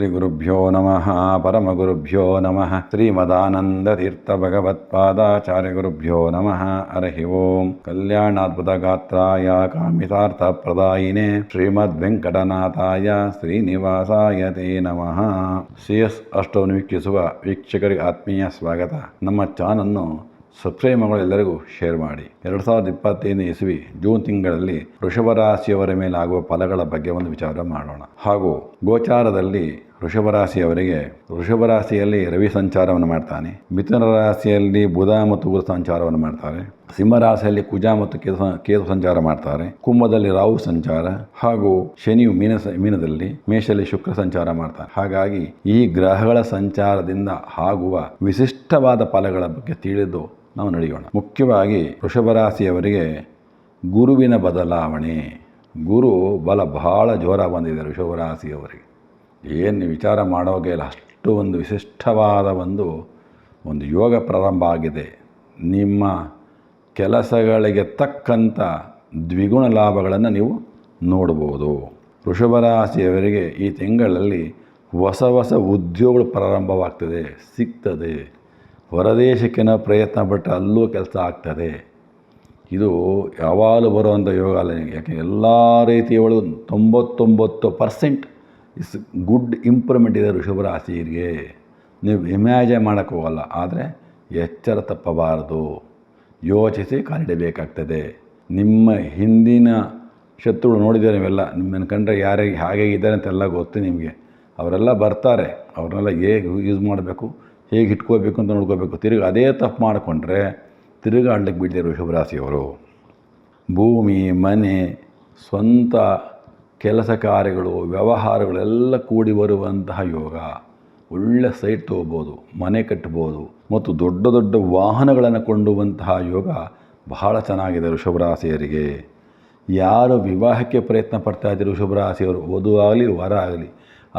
ಶ್ರೀ ಗುರುಭ್ಯೋ ನಮಃ ಪರಮಗುರುಭ್ಯೋ ನಮಃ ಶ್ರೀಮದಾನಂದತೀರ್ಥಭಗವತ್ಪಾದಾಚಾರ್ಯ ಗುರುಭ್ಯೋ ನಮಃ ಹರಿ ಓಂ ಕಲ್ಯಾಣಾದ್ಭುತಗಾತ್ರಾಯ ಕಾಮಿತಾರ್ಥಪ್ರದಾಯಿನೇ ಶ್ರೀಮದ್ವೆಂಕಟನಾಥಾಯ ಶ್ರೀನಿವಾಸಾಯ ತೇ ನಮಃ. CS ಅಷ್ಟವನ್ನು ವೀಕ್ಷಿಸುವ ವೀಕ್ಷಕರಿಗೆ ಆತ್ಮೀಯ ಸ್ವಾಗತ. ನಮ್ಮ ಚಾನಲ್ನು ಸಬ್ಸ್ಕ್ರೈಬ್ ಮಾಡಿ ಎಲ್ಲರಿಗೂ ಶೇರ್ ಮಾಡಿ. 2025 ಇಸವಿ ಜೂನ್ ತಿಂಗಳಲ್ಲಿ ವೃಷಭ ರಾಶಿಯವರ ಮೇಲೆ ಆಗುವ ಫಲಗಳ ಬಗ್ಗೆ ಒಂದು ವಿಚಾರ ಮಾಡೋಣ. ಹಾಗೂ ಗೋಚಾರದಲ್ಲಿ ವೃಷಭ ರಾಶಿಯವರಿಗೆ ವೃಷಭ ರಾಶಿಯಲ್ಲಿ ರವಿ ಸಂಚಾರವನ್ನು ಮಾಡ್ತಾನೆ, ಮಿಥುನ ರಾಶಿಯಲ್ಲಿ ಬುಧ ಮತ್ತು ಗುರು ಸಂಚಾರವನ್ನು ಮಾಡ್ತಾರೆ, ಸಿಂಹ ರಾಶಿಯಲ್ಲಿ ಕುಜ ಮತ್ತು ಕೇತು ಸಂಚಾರ ಮಾಡ್ತಾರೆ, ಕುಂಭದಲ್ಲಿ ರಾಹು ಸಂಚಾರ, ಹಾಗೂ ಶನಿಯು ಮೀನದಲ್ಲಿ, ಮೇಷದಲ್ಲಿ ಶುಕ್ರ ಸಂಚಾರ ಮಾಡ್ತಾರೆ. ಹಾಗಾಗಿ ಈ ಗ್ರಹಗಳ ಸಂಚಾರದಿಂದ ಆಗುವ ವಿಶಿಷ್ಟವಾದ ಫಲಗಳ ಬಗ್ಗೆ ತಿಳಿದು ನಾವು ನಡೆಯೋಣ. ಮುಖ್ಯವಾಗಿ ವೃಷಭ ರಾಶಿಯವರಿಗೆ ಗುರುವಿನ ಬದಲಾವಣೆ, ಗುರು ಬಲ ಬಹಳ ಜೋರ ಬಂದಿದೆ ವೃಷಭ ರಾಶಿಯವರಿಗೆ. ಏನು ವಿಚಾರ ಮಾಡೋಗೆ ಇಲ್ಲ, ಅಷ್ಟು ಒಂದು ವಿಶಿಷ್ಟವಾದ ಒಂದು ಯೋಗ ಪ್ರಾರಂಭ ಆಗಿದೆ. ನಿಮ್ಮ ಕೆಲಸಗಳಿಗೆ ತಕ್ಕಂಥ ದ್ವಿಗುಣ ಲಾಭಗಳನ್ನು ನೀವು ನೋಡ್ಬೋದು. ವೃಷಭ ರಾಶಿಯವರಿಗೆ ಈ ತಿಂಗಳಲ್ಲಿ ಹೊಸ ಉದ್ಯೋಗಗಳು ಪ್ರಾರಂಭವಾಗ್ತದೆ, ಸಿಗ್ತದೆ. ಹೊರದೇಶಕ್ಕೆ ಪ್ರಯತ್ನ ಪಟ್ಟರೆ ಅಲ್ಲೂ ಕೆಲಸ ಆಗ್ತದೆ. ಇದು ಯಾವಾಗಲೂ ಬರುವಂಥ ಯೋಗ ಅಲ್ಲ. ಯಾಕೆ ಎಲ್ಲ ರೀತಿಯ ಒಳಗೆ 99% ಇಸ್ ಗುಡ್ ಇಂಪ್ರೂವ್ಮೆಂಟ್ ಇದೆ ವೃಷಭ ರಾಶಿಯವರಿಗೆ. ನೀವು ಇಮ್ಯಾಜಿನ್ ಮಾಡೋಕ್ಕೆ ಹೋಗಲ್ಲ. ಆದರೆ ಎಚ್ಚರ ತಪ್ಪಬಾರದು, ಯೋಚಿಸಿ ಕಾಲಿಡಬೇಕಾಗ್ತದೆ. ನಿಮ್ಮ ಹಿಂದಿನ ಶತ್ರುಗಳು ನೋಡಿದ್ದಾರೆ ನೀವೆಲ್ಲ, ನಿಮ್ಮನ್ನು ಕಂಡ್ರೆ ಯಾರಿಗೆ ಹಾಗೆ ಇದ್ದಾರೆ ಅಂತೆಲ್ಲ ಗೊತ್ತು ನಿಮಗೆ. ಅವರೆಲ್ಲ ಬರ್ತಾರೆ, ಅವ್ರನ್ನೆಲ್ಲ ಹೇಗೆ ಯೂಸ್ ಮಾಡಬೇಕು, ಹೇಗೆ ಇಟ್ಕೋಬೇಕು ಅಂತ ನೋಡ್ಕೋಬೇಕು. ತಿರುಗಿ ಅದೇ ತಪ್ಪು ಮಾಡಿಕೊಂಡ್ರೆ ತಿರುಗಾಡ್ಲಿಕ್ಕೆ ಬಿಡ್ತಾರೆ ವೃಷಭ ರಾಶಿಯವರು. ಭೂಮಿ, ಮನೆ, ಸ್ವಂತ ಕೆಲಸ ಕಾರ್ಯಗಳು, ವ್ಯವಹಾರಗಳೆಲ್ಲ ಕೂಡಿ ಬರುವಂತಹ ಯೋಗ. ಒಳ್ಳೆ ಸೈಟ್ ತೊಗೋಬೋದು, ಮನೆ ಕಟ್ಬೋದು, ಮತ್ತು ದೊಡ್ಡ ದೊಡ್ಡ ವಾಹನಗಳನ್ನು ಕೊಂಡುವಂತಹ ಯೋಗ ಬಹಳ ಚೆನ್ನಾಗಿದೆ ವೃಷಭ ರಾಶಿಯವರಿಗೆ. ಯಾರು ವಿವಾಹಕ್ಕೆ ಪ್ರಯತ್ನ ಪಡ್ತಾ ಇದ್ದಾರೆ ವೃಷಭ ರಾಶಿಯವರು, ವಧು ಆಗಲಿ ವರ ಆಗಲಿ,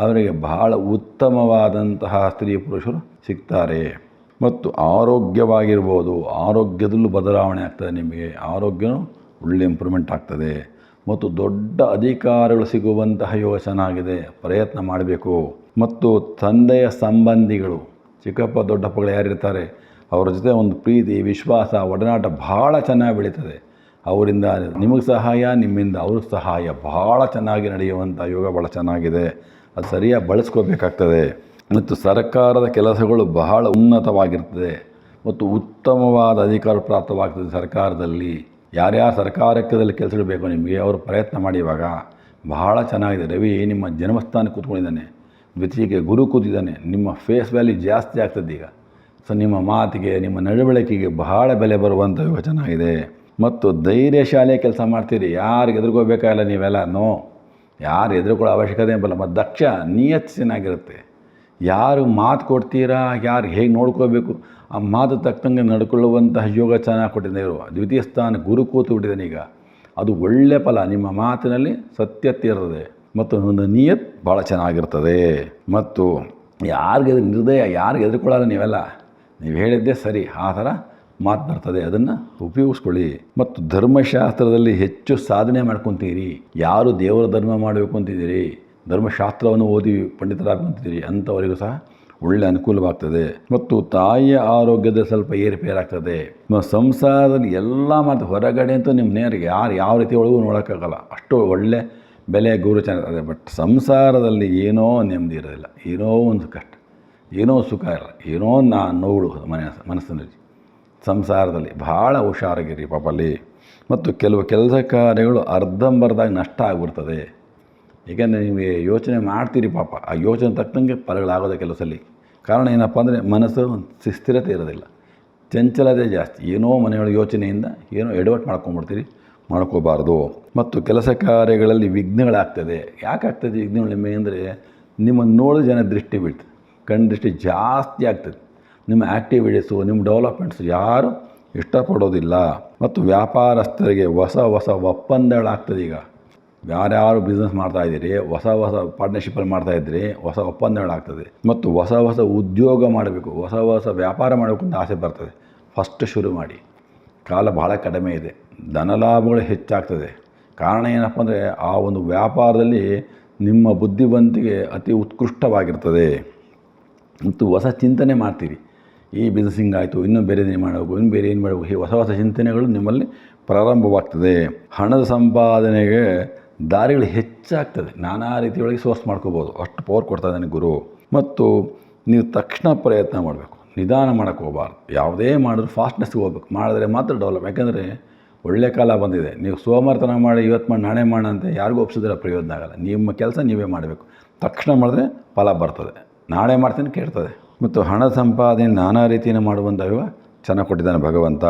ಅವರಿಗೆ ಬಹಳ ಉತ್ತಮವಾದಂತಹ ಸ್ತ್ರೀ ಪುರುಷರು ಸಿಗ್ತಾರೆ. ಮತ್ತು ಆರೋಗ್ಯವಾಗಿರ್ಬೋದು, ಆರೋಗ್ಯದಲ್ಲೂ ಬದಲಾವಣೆ ಆಗ್ತದೆ. ನಿಮಗೆ ಆರೋಗ್ಯನೂ ಒಳ್ಳೆ ಇಂಪ್ರೂವ್ಮೆಂಟ್ ಆಗ್ತದೆ. ಮತ್ತು ದೊಡ್ಡ ಅಧಿಕಾರಗಳು ಸಿಗುವಂತಹ ಯೋಗ ಚೆನ್ನಾಗಿದೆ, ಪ್ರಯತ್ನ ಮಾಡಬೇಕು. ಮತ್ತು ತಂದೆಯ ಸಂಬಂಧಿಗಳು, ಚಿಕ್ಕಪ್ಪ ದೊಡ್ಡಪ್ಪಗಳು ಯಾರಿರ್ತಾರೆ ಅವರ ಜೊತೆ ಒಂದು ಪ್ರೀತಿ, ವಿಶ್ವಾಸ, ಒಡನಾಟ ಭಾಳ ಚೆನ್ನಾಗಿ ಬೆಳೀತದೆ. ಅವರಿಂದ ನಿಮಗೆ ಸಹಾಯ, ನಿಮ್ಮಿಂದ ಅವ್ರಿಗೆ ಸಹಾಯ ಭಾಳ ಚೆನ್ನಾಗಿ ನಡೆಯುವಂಥ ಯೋಗ ಭಾಳ ಚೆನ್ನಾಗಿದೆ. ಅದು ಸರಿಯಾಗಿ ಬಳಸ್ಕೋಬೇಕಾಗ್ತದೆ. ಮತ್ತು ಸರ್ಕಾರದ ಕೆಲಸಗಳು ಬಹಳ ಉನ್ನತವಾಗಿರ್ತದೆ ಮತ್ತು ಉತ್ತಮವಾದ ಅಧಿಕಾರ ಪ್ರಾಪ್ತವಾಗ್ತದೆ ಸರ್ಕಾರದಲ್ಲಿ. ಯಾರ್ಯಾರು ಸರ್ಕಾರದಲ್ಲಿ ಕೆಲಸಗಳು ಬೇಕು ನಿಮಗೆ, ಅವರು ಪ್ರಯತ್ನ ಮಾಡಿ. ಇವಾಗ ಬಹಳ ಚೆನ್ನಾಗಿದೆ. ರವಿ ನಿಮ್ಮ ಜನ್ಮಸ್ಥಾನಕ್ಕೆ ಕೂತ್ಕೊಂಡಿದ್ದಾನೆ, ದ್ವಿತೀಯಕ್ಕೆ ಗುರು ಕೂತಿದ್ದಾನೆ. ನಿಮ್ಮ ಫೇಸ್ ವ್ಯಾಲ್ಯೂ ಜಾಸ್ತಿ ಆಗ್ತದೆ ಈಗ. ಸೊ ನಿಮ್ಮ ಮಾತಿಗೆ, ನಿಮ್ಮ ನಡವಳಿಕೆಗೆ ಬಹಳ ಬೆಲೆ ಬರುವಂಥ ಯೋಗ ಚೆನ್ನಾಗಿದೆ. ಮತ್ತು ಧೈರ್ಯಶಾಲಿ ಕೆಲಸ ಮಾಡ್ತೀರಿ, ಯಾರಿಗೆ ಎದುರ್ಕೋಬೇಕಾಗಿಲ್ಲ ನೀವೆಲ್ಲ. ಯಾರು ಎದುರುಕೊಳ್ಳೋ ಅವಶ್ಯಕತೆ ಬಲ್ಲ. ಮತ್ತು ದಕ್ಷ ನಿಯತ್ ಚೆನ್ನಾಗಿರುತ್ತೆ. ಯಾರು ಮಾತು ಕೊಡ್ತೀರಾ, ಯಾರು ಹೇಗೆ ನೋಡ್ಕೋಬೇಕು, ಆ ಮಾತು ತಕ್ಕಂಗೆ ನಡ್ಕೊಳ್ಳುವಂತಹ ಯೋಗ ಚೆನ್ನಾಗಿ ಕೊಟ್ಟಿದ್ದಾರೆ. ದ್ವಿತೀಯ ಸ್ಥಾನ ಗುರು ಕೂತು ಬಿಟ್ಟಿದ್ದಾನೆ ಈಗ. ಅದು ಒಳ್ಳೆಯ ಫಲ. ನಿಮ್ಮ ಮಾತಿನಲ್ಲಿ ಸತ್ಯತೆ ಇರ್ತದೆ ಮತ್ತು ಒಂದು ನಿಯತ್ ಭಾಳ ಚೆನ್ನಾಗಿರ್ತದೆ. ಮತ್ತು ಯಾರಿಗೆ ನಿರ್ದಯ, ಯಾರಿಗೆ ಎದುರ್ಕೊಳ್ಳಲ್ಲ ನೀವೆಲ್ಲ. ನೀವು ಹೇಳಿದ್ದೇ ಸರಿ, ಆ ಥರ ಮಾತನಾಡ್ತದೆ. ಅದನ್ನು ಉಪಯೋಗಿಸ್ಕೊಳ್ಳಿ. ಮತ್ತು ಧರ್ಮಶಾಸ್ತ್ರದಲ್ಲಿ ಹೆಚ್ಚು ಸಾಧನೆ ಮಾಡ್ಕೊತೀರಿ. ಯಾರು ದೇವರ ಧರ್ಮ ಮಾಡಬೇಕು ಅಂತಿದ್ದೀರಿ, ಧರ್ಮಶಾಸ್ತ್ರವನ್ನು ಓದಿ ಪಂಡಿತರಾಗ್ತಿದ್ದೀರಿ, ಅಂಥವರಿಗೂ ಸಹ ಒಳ್ಳೆ ಅನುಕೂಲವಾಗ್ತದೆ. ಮತ್ತು ತಾಯಿಯ ಆರೋಗ್ಯದ ಸ್ವಲ್ಪ ಏರುಪೇರಾಗ್ತದೆ. ಸಂಸಾರದಲ್ಲಿ ಎಲ್ಲ ಮಾಡ್ತಾರೆ. ಹೊರಗಡೆ ಅಂತೂ ನಿಮ್ಮ ನೇರಿಗೆ ಯಾರು ಯಾವ ರೀತಿ ಒಳಗೂ ನೋಡೋಕ್ಕಾಗಲ್ಲ, ಅಷ್ಟು ಒಳ್ಳೆ ಬೆಲೆ ಗೌರವ ಚೆನ್ನಾಗಿದೆ. ಬಟ್ ಸಂಸಾರದಲ್ಲಿ ಏನೋ ನೆಮ್ಮದಿ ಇರೋದಿಲ್ಲ, ಏನೋ ಒಂದು ಕಷ್ಟ, ಏನೋ ಸುಖ ಇರಲ್ಲ, ಏನೋ ನೋವು ಮನಸ್ಸಿನಲ್ಲಿ. ಸಂಸಾರದಲ್ಲಿ ಭಾಳ ಹುಷಾರಾಗಿರಿ ಪಾಪಲ್ಲಿ. ಮತ್ತು ಕೆಲವು ಕೆಲಸ ಕಾರ್ಯಗಳು ಅರ್ಧಂಬರ್ಧಾಗಿ ನಷ್ಟ ಆಗಿಬಿಡ್ತದೆ. ಏಕೆಂದರೆ ನಿಮಗೆ ಯೋಚನೆ ಮಾಡ್ತೀರಿ ಪಾಪ, ಆ ಯೋಚನೆ ತಕ್ಕಂಗೆ ಫಲಗಳಾಗೋದೇ ಕೆಲಸದಲ್ಲಿ. ಕಾರಣ ಏನಪ್ಪ ಅಂದರೆ ಮನಸ್ಸು ಸ್ಥಿರತೆ ಇರೋದಿಲ್ಲ, ಚಂಚಲತೆ ಜಾಸ್ತಿ. ಏನೋ ಮನೆಯೊಳಗೆ ಯೋಚನೆಯಿಂದ ಏನೋ ಎಡವಟ್ಟು ಮಾಡ್ಕೊಂಡ್ಬಿಡ್ತೀರಿ, ಮಾಡ್ಕೋಬಾರ್ದು. ಮತ್ತು ಕೆಲಸ ಕಾರ್ಯಗಳಲ್ಲಿ ವಿಘ್ನಗಳಾಗ್ತದೆ. ಯಾಕಾಗ್ತದೆ ವಿಘ್ನಗಳು ನಿಮಗೆ ಅಂದರೆ, ನಿಮ್ಮನ್ನು ನೋಡಿದ ಜನ ದೃಷ್ಟಿ ಬೀಳ್ತದೆ, ಕಣ್ಣು ದೃಷ್ಟಿ ಜಾಸ್ತಿ ಆಗ್ತದೆ. ನಿಮ್ಮ ಆ್ಯಕ್ಟಿವಿಟೀಸು, ನಿಮ್ಮ ಡೆವಲಪ್ಮೆಂಟ್ಸು ಯಾರು ಇಷ್ಟಪಡೋದಿಲ್ಲ. ಮತ್ತು ವ್ಯಾಪಾರಸ್ಥರಿಗೆ ಹೊಸ ಒಪ್ಪಂದಗಳಾಗ್ತದೆ. ಈಗ ಯಾರ್ಯಾರು ಬಿಸ್ನೆಸ್ ಮಾಡ್ತಾಯಿದ್ದೀರಿ, ಹೊಸ ಪಾರ್ಟ್ನರ್ಶಿಪ್ಪಲ್ಲಿ ಮಾಡ್ತಾಯಿದ್ದೀರಿ, ಹೊಸ ಒಪ್ಪಂದಗಳಾಗ್ತದೆ. ಮತ್ತು ಹೊಸ ಉದ್ಯೋಗ ಮಾಡಬೇಕು, ಹೊಸ ವ್ಯಾಪಾರ ಮಾಡಬೇಕು ಅಂತ ಆಸೆ ಬರ್ತದೆ. ಫಸ್ಟ್ ಶುರು ಮಾಡಿ. ಕಾಲ ಭಾಳ ಕಡಿಮೆ ಇದೆ, ಧನಲಾಭಗಳು ಹೆಚ್ಚಾಗ್ತದೆ. ಕಾರಣ ಏನಪ್ಪ ಅಂದರೆ, ಆ ಒಂದು ವ್ಯಾಪಾರದಲ್ಲಿ ನಿಮ್ಮ ಬುದ್ಧಿವಂತಿಕೆ ಅತಿ ಉತ್ಕೃಷ್ಟವಾಗಿರ್ತದೆ ಮತ್ತು ಹೊಸ ಚಿಂತನೆ ಮಾಡ್ತೀರಿ. ಈ ಬಿಸ್ನೆಸ್ ಹಿಂಗಾಯಿತು, ಇನ್ನೂ ಬೇರೆದೇನು ಮಾಡಬೇಕು, ಇನ್ನು ಬೇರೆ ಏನು ಮಾಡಬೇಕು, ಹೀಗೆ ಹೊಸ ಹೊಸ ಚಿಂತನೆಗಳು ನಿಮ್ಮಲ್ಲಿ ಪ್ರಾರಂಭವಾಗ್ತದೆ. ಹಣದ ಸಂಪಾದನೆಗೆ ದಾರಿಗಳು ಹೆಚ್ಚಾಗ್ತದೆ. ನಾನಾ ರೀತಿಯೊಳಗೆ ಸೋರ್ಸ್ ಮಾಡ್ಕೋಬೋದು, ಅಷ್ಟು ಪವರ್ ಕೊಡ್ತಾ ಇದ್ದಾನೆ ಗುರು. ಮತ್ತು ನೀವು ತಕ್ಷಣ ಪ್ರಯತ್ನ ಮಾಡಬೇಕು, ನಿಧಾನ ಮಾಡೋಕ್ಕೆ ಹೋಗಬಾರ್ದು. ಯಾವುದೇ ಮಾಡಿದ್ರು ಫಾಸ್ಟ್ನೆಸ್ಗೆ ಹೋಗ್ಬೇಕು, ಮಾಡಿದ್ರೆ ಮಾತ್ರ ಡೆವಲಪ್. ಯಾಕಂದರೆ ಒಳ್ಳೆ ಕಾಲ ಬಂದಿದೆ. ನೀವು ಸೋಮವಾರತನ ಮಾಡಿ ಇವತ್ತು ಮಾಡಿ ನಾಳೆ ಮಾಡೋಣ ಅಂತ ಯಾರಿಗೂ ಒಪ್ಸಿದ್ರೆ ಪ್ರಯೋಜನ ಆಗೋಲ್ಲ. ನಿಮ್ಮ ಕೆಲಸ ನೀವೇ ಮಾಡಬೇಕು. ತಕ್ಷಣ ಮಾಡಿದ್ರೆ ಫಲ ಬರ್ತದೆ, ನಾಳೆ ಮಾಡ್ತೀನಿ ಕೇಳ್ತದೆ. ಮತ್ತು ಹಣ ಸಂಪಾದನೆ ನಾನಾ ರೀತಿಯನ್ನು ಮಾಡುವಂಥ ಚೆನ್ನಾಗಿ ಕೊಟ್ಟಿದ್ದಾನೆ ಭಗವಂತ.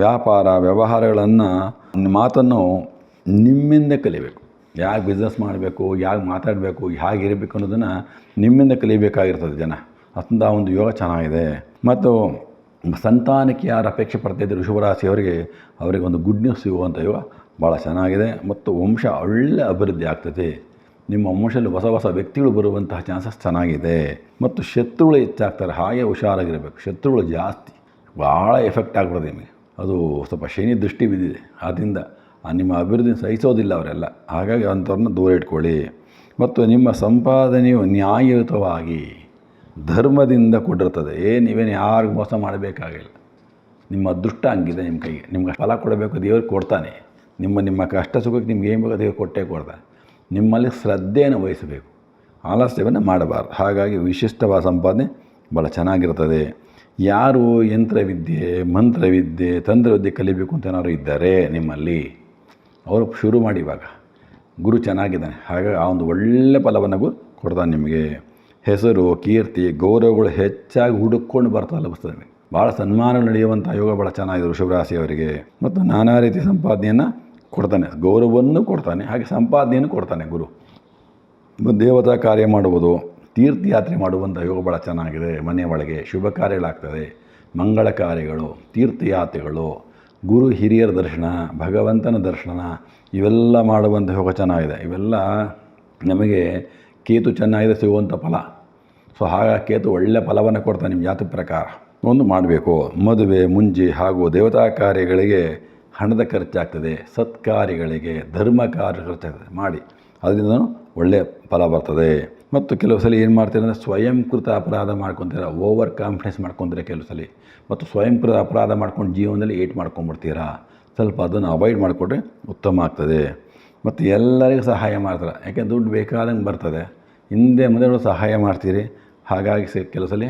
ವ್ಯಾಪಾರ ವ್ಯವಹಾರಗಳನ್ನು ಮಾತನ್ನು ನಿಮ್ಮಿಂದ ಕಲಿಬೇಕು. ಯಾಕೆ ಬಿಸ್ನೆಸ್ ಮಾಡಬೇಕು, ಯಾಕೆ ಮಾತಾಡಬೇಕು, ಹೇಗೆ ಇರಬೇಕು ಅನ್ನೋದನ್ನು ನಿಮ್ಮಿಂದ ಕಲಿಬೇಕಾಗಿರ್ತದೆ ಜನ. ಅಂಥ ಒಂದು ಯೋಗ ಚೆನ್ನಾಗಿದೆ. ಮತ್ತು ಸಂತಾನಕ್ಕೆ ಯಾರು ಅಪೇಕ್ಷೆ ಪಡ್ತಾಯಿದ್ರು ವೃಷಭರಾಶಿಯವರಿಗೆ, ಅವರಿಗೆ ಒಂದು ಗುಡ್ ನ್ಯೂಸ್ ಸಿಗುವಂಥ ಯೋಗ ಭಾಳ ಚೆನ್ನಾಗಿದೆ. ಮತ್ತು ವಂಶ ಒಳ್ಳೆ ಅಭಿವೃದ್ಧಿ ಆಗ್ತದೆ. ನಿಮ್ಮ ವಂಶದಲ್ಲಿ ಹೊಸ ಹೊಸ ವ್ಯಕ್ತಿಗಳು ಬರುವಂತಹ ಚಾನ್ಸಸ್ ಚೆನ್ನಾಗಿದೆ. ಮತ್ತು ಶತ್ರುಗಳು ಹೆಚ್ಚಾಗ್ತಾರೆ, ಹಾಗೆ ಹುಷಾರಾಗಿರಬೇಕು. ಶತ್ರುಗಳು ಜಾಸ್ತಿ, ಭಾಳ ಎಫೆಕ್ಟ್ ಆಗ್ಬಿಡೋದು ನಿಮಗೆ. ಅದು ಸ್ವಲ್ಪ ಶನಿ ದೃಷ್ಟಿ ಬಿದ್ದಿದೆ, ಆದ್ದರಿಂದ ನಿಮ್ಮ ಅಭಿವೃದ್ಧಿ ಸಹಿಸೋದಿಲ್ಲ ಅವರೆಲ್ಲ. ಹಾಗಾಗಿ ಅಂಥವ್ರನ್ನ ದೂರ ಇಟ್ಕೊಳ್ಳಿ. ಮತ್ತು ನಿಮ್ಮ ಸಂಪಾದನೆಯು ನ್ಯಾಯಯುತವಾಗಿ ಧರ್ಮದಿಂದ ಕೊಟ್ಟಿರ್ತದೆ. ನೀವೇನು ಯಾರಿಗೂ ಮೋಸ ಮಾಡಬೇಕಾಗಿಲ್ಲ. ನಿಮ್ಮ ಅದೃಷ್ಟ ಹಂಗಿದೆ ನಿಮ್ಮ ಕೈಗೆ. ನಿಮ್ಗೆ ಫಲ ಕೊಡಬೇಕು, ದೇವ್ರಿಗೆ ಕೊಡ್ತಾನೆ. ನಿಮ್ಮ ಕಷ್ಟ ಸುಖಕ್ಕೆ ನಿಮ್ಗೆ ಏನು ಬೇಕೋ ದೇವ್ರು ಕೊಟ್ಟೇ ಕೊಡ್ತಾನೆ. ನಿಮ್ಮಲ್ಲಿ ಶ್ರದ್ಧೆಯನ್ನು ವಹಿಸಬೇಕು, ಆಲಸ್ಯವನ್ನು ಮಾಡಬಾರ್ದು. ಹಾಗಾಗಿ ವಿಶಿಷ್ಟವಾದ ಸಂಪಾದನೆ ಭಾಳ ಚೆನ್ನಾಗಿರ್ತದೆ. ಯಾರು ಯಂತ್ರವಿದ್ಯೆ, ಮಂತ್ರವಿದ್ಯೆ, ತಂತ್ರವಿದ್ಯೆ ಕಲಿಬೇಕು ಅಂತ ಏನಾದ್ರು ಇದ್ದಾರೆ ನಿಮ್ಮಲ್ಲಿ, ಅವರು ಶುರು ಮಾಡಿ. ಇವಾಗ ಗುರು ಚೆನ್ನಾಗಿದ್ದಾನೆ, ಹಾಗಾಗಿ ಆ ಒಂದು ಒಳ್ಳೆಯ ಫಲವನ್ನು ಗುರು ಕೊಡ್ತಾನೆ ನಿಮಗೆ. ಹೆಸರು, ಕೀರ್ತಿ, ಗೌರವಗಳು ಹೆಚ್ಚಾಗಿ ಹುಡುಕೊಂಡು ಬರ್ತಾ ಲಭಿಸ್ತದೆ ನಿಮಗೆ. ಭಾಳ ಸನ್ಮಾನ ನಡೆಯುವಂಥ ಯೋಗ ಭಾಳ ಚೆನ್ನಾಗಿದೆ ವೃಷಭರಾಶಿಯವರಿಗೆ. ಮತ್ತು ನಾನಾ ರೀತಿಯ ಸಂಪಾದನೆಯನ್ನು ಕೊಡ್ತಾನೆ, ಗೌರವವನ್ನು ಕೊಡ್ತಾನೆ, ಹಾಗೆ ಸಂಪಾದನೆಯನ್ನು ಕೊಡ್ತಾನೆ ಗುರು. ದೇವತಾ ಕಾರ್ಯ ಮಾಡುವುದು, ತೀರ್ಥಯಾತ್ರೆ ಮಾಡುವಂಥ ಯೋಗ ಭಾಳ ಚೆನ್ನಾಗಿದೆ. ಮನೆಯ ಒಳಗೆ ಶುಭ ಕಾರ್ಯಗಳಾಗ್ತದೆ, ಮಂಗಳ ಕಾರ್ಯಗಳು, ತೀರ್ಥಯಾತ್ರೆಗಳು, ಗುರು ಹಿರಿಯರ ದರ್ಶನ, ಭಗವಂತನ ದರ್ಶನ, ಇವೆಲ್ಲ ಮಾಡುವಂಥ ಯೋಗ ಚೆನ್ನಾಗಿದೆ. ಇವೆಲ್ಲ ನಮಗೆ ಕೇತು ಚೆನ್ನಾಗಿದೆ ಸಿಗುವಂಥ ಫಲ. ಸೊ ಹಾಗಾಗಿ ಕೇತು ಒಳ್ಳೆಯ ಫಲವನ್ನು ಕೊಡ್ತಾನೆ ನಿಮ್ಮ ಜಾತಕ ಪ್ರಕಾರ. ಒಂದು ಮಾಡಬೇಕು. ಮದುವೆ, ಮುಂಜಿ ಹಾಗೂ ದೇವತಾ ಕಾರ್ಯಗಳಿಗೆ ಹಣದ ಖರ್ಚಾಗ್ತದೆ, ಸತ್ಕಾರ್ಯಗಳಿಗೆ, ಧರ್ಮ ಕಾರ್ಯ ಖರ್ಚಾಗ್ತದೆ, ಮಾಡಿ. ಅದರಿಂದ ಒಳ್ಳೆಯ ಫಲ ಬರ್ತದೆ. ಮತ್ತು ಕೆಲವು ಸಲ ಏನು ಮಾಡ್ತೀರ ಅಂದರೆ ಸ್ವಯಂಕೃತ ಅಪರಾಧ ಮಾಡ್ಕೊತೀರ, ಓವರ್ ಕಾನ್ಫಿಡೆನ್ಸ್ ಮಾಡ್ಕೊತೀರ ಕೆಲವು ಸಲ. ಮತ್ತು ಸ್ವಯಂಕೃತ ಅಪರಾಧ ಮಾಡ್ಕೊಂಡು ಜೀವನದಲ್ಲಿ ಏಟ್ ಮಾಡ್ಕೊಂಡ್ಬಿಡ್ತೀರಾ. ಸ್ವಲ್ಪ ಅದನ್ನು ಅವಾಯ್ಡ್ ಮಾಡಿಕೊಟ್ರೆ ಉತ್ತಮ ಆಗ್ತದೆ. ಮತ್ತು ಎಲ್ಲರಿಗೂ ಸಹಾಯ ಮಾಡ್ತಾರೆ, ಯಾಕೆ ದುಡ್ಡು ಬೇಕಾದಂಗೆ ಬರ್ತದೆ. ಹಿಂದೆ ಮುಂದೆ ಸಹಾಯ ಮಾಡ್ತೀರಿ, ಹಾಗಾಗಿ ಕೆಲವು ಸಲ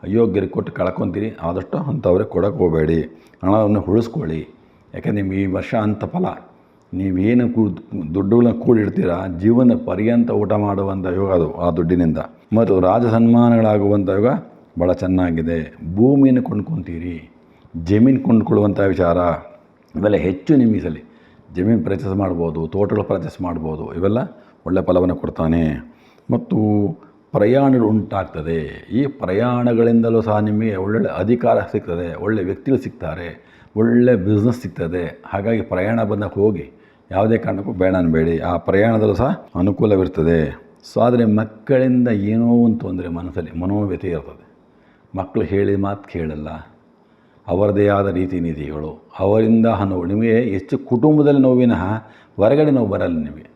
ಅಯೋಗ್ಯರಿಗೆ ಕೊಟ್ಟು ಕಳ್ಕೊತೀರಿ. ಆದಷ್ಟು ಅಂಥವ್ರಿಗೆ ಕೊಡೋಕ್ಕೆ ಹೋಗಬೇಡಿ, ಹಣವನ್ನು ಉಳಿಸ್ಕೊಳ್ಳಿ. ಯಾಕೆಂದರೆ ನಿಮ್ಗೆ ಈ ವರ್ಷ ಅಂಥ ಫಲ, ನೀವೇನು ದುಡ್ಡುಗಳನ್ನ ಕೂಡಿಡ್ತೀರ, ಜೀವನ ಪರ್ಯಂತ ಊಟ ಮಾಡುವಂಥ ಯೋಗ ಅದು ಆ ದುಡ್ಡಿನಿಂದ. ಮತ್ತು ರಾಜ ಸನ್ಮಾನಗಳಾಗುವಂಥ ಯೋಗ ಭಾಳ ಚೆನ್ನಾಗಿದೆ. ಭೂಮಿಯನ್ನು ಕೊಂಡ್ಕೊತೀರಿ, ಜಮೀನು ಕೊಂಡ್ಕೊಳ್ಳುವಂಥ ವಿಚಾರ ಇವೆಲ್ಲ ಹೆಚ್ಚು ನಿಮಗೆ ಸಲ. ಜಮೀನು ಪರ್ಚೇಸ್ ಮಾಡ್ಬೋದು, ತೋಟಗಳು ಪರ್ಚೇಸ್ ಮಾಡ್ಬೋದು, ಇವೆಲ್ಲ ಒಳ್ಳೆಯ ಫಲವನ್ನು ಕೊಡ್ತಾನೆ. ಮತ್ತು ಪ್ರಯಾಣಗಳು ಉಂಟಾಗ್ತದೆ. ಈ ಪ್ರಯಾಣಗಳಿಂದಲೂ ಸಹ ನಿಮಗೆ ಒಳ್ಳೊಳ್ಳೆ ಅಧಿಕಾರ ಸಿಗ್ತದೆ, ಒಳ್ಳೆಯ ವ್ಯಕ್ತಿಗಳು ಸಿಗ್ತಾರೆ, ಒಳ್ಳೆ ಬಿಸ್ನೆಸ್ ಸಿಗ್ತದೆ. ಹಾಗಾಗಿ ಪ್ರಯಾಣ ಬಂದಾಗ ಹೋಗಿ, ಯಾವುದೇ ಕಾರಣಕ್ಕೂ ಬೇಡ ಅನ್ಬೇಡಿ. ಆ ಪ್ರಯಾಣದಲ್ಲೂ ಸಹ ಅನುಕೂಲವಿರ್ತದೆ. ಸೊ ಆದರೆ ಮಕ್ಕಳಿಂದ ಏನೋ ಒಂದು ತೊಂದರೆ, ಮನಸ್ಸಲ್ಲಿ ಮನೋವ್ಯಥೆ ಇರ್ತದೆ. ಮಕ್ಕಳು ಹೇಳಿದ ಮಾತು ಕೇಳಲ್ಲ, ಅವರದೇ ಆದ ರೀತಿ ನೀತಿಗಳು, ಅವರಿಂದ ನೋವು. ನಿಮಗೆ ಹೆಚ್ಚು ಕುಟುಂಬದಲ್ಲಿ ನೋವಿನ ಹೊರಗಡೆ ನೋವು ಬರಲ್ಲ. ನಿಮಗೆ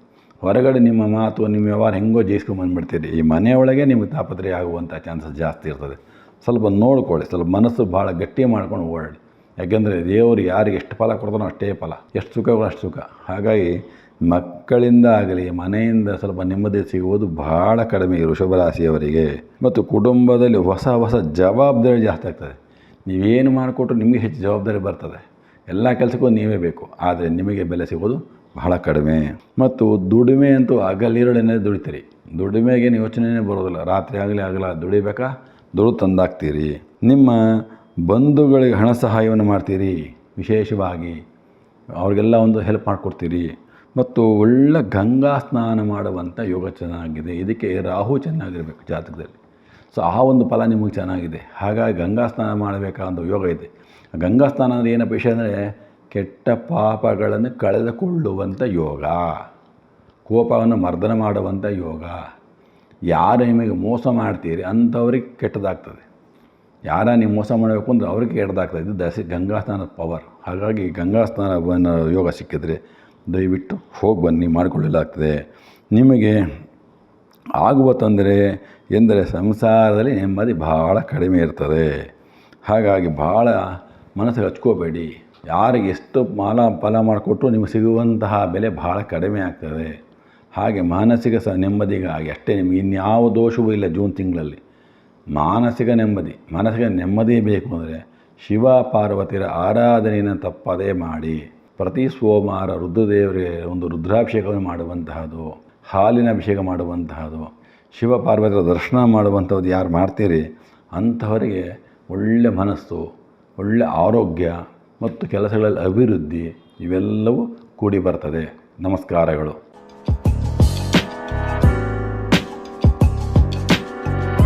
ಹೊರಗಡೆ ನಿಮ್ಮ ಮಾತು, ನಿಮ್ಮ ವ್ಯವಹಾರ ಹೆಂಗೋ ಜಯಿಸ್ಕೊಂಬಂದುಬಿಡ್ತೀರಿ. ಈ ಮನೆಯೊಳಗೆ ನಿಮಗೆ ತಾಪತ್ರೆ ಆಗುವಂಥ ಚಾನ್ಸಸ್ ಜಾಸ್ತಿ ಇರ್ತದೆ. ಸ್ವಲ್ಪ ನೋಡ್ಕೊಳ್ಳಿ, ಸ್ವಲ್ಪ ಮನಸ್ಸು ಭಾಳ ಗಟ್ಟಿ ಮಾಡ್ಕೊಂಡು ಓಡಾಡಿ. ಯಾಕೆಂದರೆ ದೇವರು ಯಾರಿಗೆ ಎಷ್ಟು ಫಲ ಕೊಡ್ತಾನೋ ಅಷ್ಟೇ ಫಲ, ಎಷ್ಟು ಸುಖಗಳು ಅಷ್ಟು ಸುಖ. ಹಾಗಾಗಿ ಮಕ್ಕಳಿಂದ ಆಗಲಿ ಮನೆಯಿಂದ ಸ್ವಲ್ಪ ನೆಮ್ಮದಿ ಸಿಗುವುದು ಭಾಳ ಕಡಿಮೆ ಈ ವೃಷಭರಾಶಿಯವರಿಗೆ. ಮತ್ತು ಕುಟುಂಬದಲ್ಲಿ ಹೊಸ ಹೊಸ ಜವಾಬ್ದಾರಿ ಜಾಸ್ತಿ ಆಗ್ತದೆ. ನೀವೇನು ಮಾಡಿಕೊಟ್ರು ನಿಮಗೆ ಹೆಚ್ಚು ಜವಾಬ್ದಾರಿ ಬರ್ತದೆ. ಎಲ್ಲ ಕೆಲಸಕ್ಕೂ ನೀವೇ ಬೇಕು, ಆದರೆ ನಿಮಗೆ ಬೆಲೆ ಸಿಗೋದು ಬಹಳ ಕಡಿಮೆ. ಮತ್ತು ದುಡಿಮೆ ಅಂತೂ ಹಗಲಿರುಳನ್ನೇ ದುಡಿತೀರಿ. ದುಡಿಮೆಗೇನು ಯೋಚನೆಯೇ ಬರೋದಿಲ್ಲ. ರಾತ್ರಿ ಆಗಲಿ ದುಡಿಬೇಕಾ, ದುಡ್ಡು ತಂದಾಕ್ತೀರಿ. ನಿಮ್ಮ ಬಂಧುಗಳಿಗೆ ಹಣ ಸಹಾಯವನ್ನು ಮಾಡ್ತೀರಿ, ವಿಶೇಷವಾಗಿ ಅವ್ರಿಗೆಲ್ಲ ಒಂದು ಹೆಲ್ಪ್ ಮಾಡಿಕೊಡ್ತೀರಿ. ಮತ್ತು ಒಳ್ಳೆ ಗಂಗಾ ಸ್ನಾನ ಮಾಡುವಂಥ ಯೋಗ ಚೆನ್ನಾಗಿದೆ. ಇದಕ್ಕೆ ರಾಹು ಚೆನ್ನಾಗಿರಬೇಕು ಜಾತಕದಲ್ಲಿ. ಸೊ ಆ ಒಂದು ಫಲ ನಿಮಗೆ ಚೆನ್ನಾಗಿದೆ. ಹಾಗಾಗಿ ಗಂಗಾ ಸ್ನಾನ ಮಾಡಬೇಕಾದ ಯೋಗ ಇದೆ. ಗಂಗಾ ಸ್ನಾನ ಅಂದರೆ ಏನಪ್ಪ ವಿಷಯ ಅಂದರೆ, ಕೆಟ್ಟ ಪಾಪಗಳನ್ನು ಕಳೆದುಕೊಳ್ಳುವಂಥ ಯೋಗ, ಕೋಪವನ್ನು ಮರ್ದನ ಮಾಡುವಂಥ ಯೋಗ. ಯಾರು ನಿಮಗೆ ಮೋಸ ಮಾಡ್ತೀರಿ ಅಂಥವ್ರಿಗೆ ಕೆಟ್ಟದಾಗ್ತದೆ. ಯಾರ ನೀವು ಮೋಸ ಮಾಡಬೇಕು ಅಂದರೆ ಅವ್ರಿಗೆ ಕೆಟ್ಟದಾಗ್ತದೆ. ಇದು ಗಂಗಾ ಸ್ನಾನದ ಪವರ್. ಹಾಗಾಗಿ ಗಂಗಾ ಸ್ನಾನ ಯೋಗ ಸಿಕ್ಕಿದ್ರೆ ದಯವಿಟ್ಟು ಹೋಗಿ ಬನ್ನಿ, ಮಾಡಿಕೊಳ್ಳಲಾಗ್ತದೆ. ನಿಮಗೆ ಆಗುವ ತೊಂದರೆ ಎಂದರೆ ಸಂಸಾರದಲ್ಲಿ ನೆಮ್ಮದಿ ಭಾಳ ಕಡಿಮೆ ಇರ್ತದೆ. ಹಾಗಾಗಿ ಭಾಳ ಮನಸ್ಸಿಗೆ ಹಚ್ಕೋಬೇಡಿ. ಯಾರಿಗೆ ಎಷ್ಟು ಫಲ ಮಾಡಿಕೊಟ್ರು ನಿಮಗೆ ಸಿಗುವಂತಹ ಬೆಲೆ ಭಾಳ ಕಡಿಮೆ ಆಗ್ತದೆ. ಹಾಗೆ ಮಾನಸಿಕ ನೆಮ್ಮದಿಗಾಗಿ ಅಷ್ಟೇ, ನಿಮಗೆ ಇನ್ಯಾವ ದೋಷವೂ ಇಲ್ಲ. ಜೂನ್ ತಿಂಗಳಲ್ಲಿ ಮಾನಸಿಕ ನೆಮ್ಮದಿ ಬೇಕು ಅಂದರೆ ಶಿವ ಪಾರ್ವತಿಯರ ಆರಾಧನೆಯನ್ನು ತಪ್ಪದೇ ಮಾಡಿ. ಪ್ರತಿ ಸೋಮವಾರ ರುದ್ರದೇವರಿಗೆ ಒಂದು ರುದ್ರಾಭಿಷೇಕವನ್ನು ಮಾಡುವಂತಹದ್ದು, ಹಾಲಿನ ಅಭಿಷೇಕ ಮಾಡುವಂತಹದ್ದು, ಶಿವ ಪಾರ್ವತಿಯರ ದರ್ಶನ ಮಾಡುವಂಥದ್ದು ಯಾರು ಮಾಡ್ತೀರಿ ಅಂಥವರಿಗೆ ಒಳ್ಳೆ ಮನಸ್ಸು, ಒಳ್ಳೆ ಆರೋಗ್ಯ ಮತ್ತು ಕೆಲಸಗಳಲ್ಲಿ ಅಭಿವೃದ್ಧಿ ಇವೆಲ್ಲವೂ ಕೂಡಿ ಬರ್ತದೆ. ನಮಸ್ಕಾರಗಳು.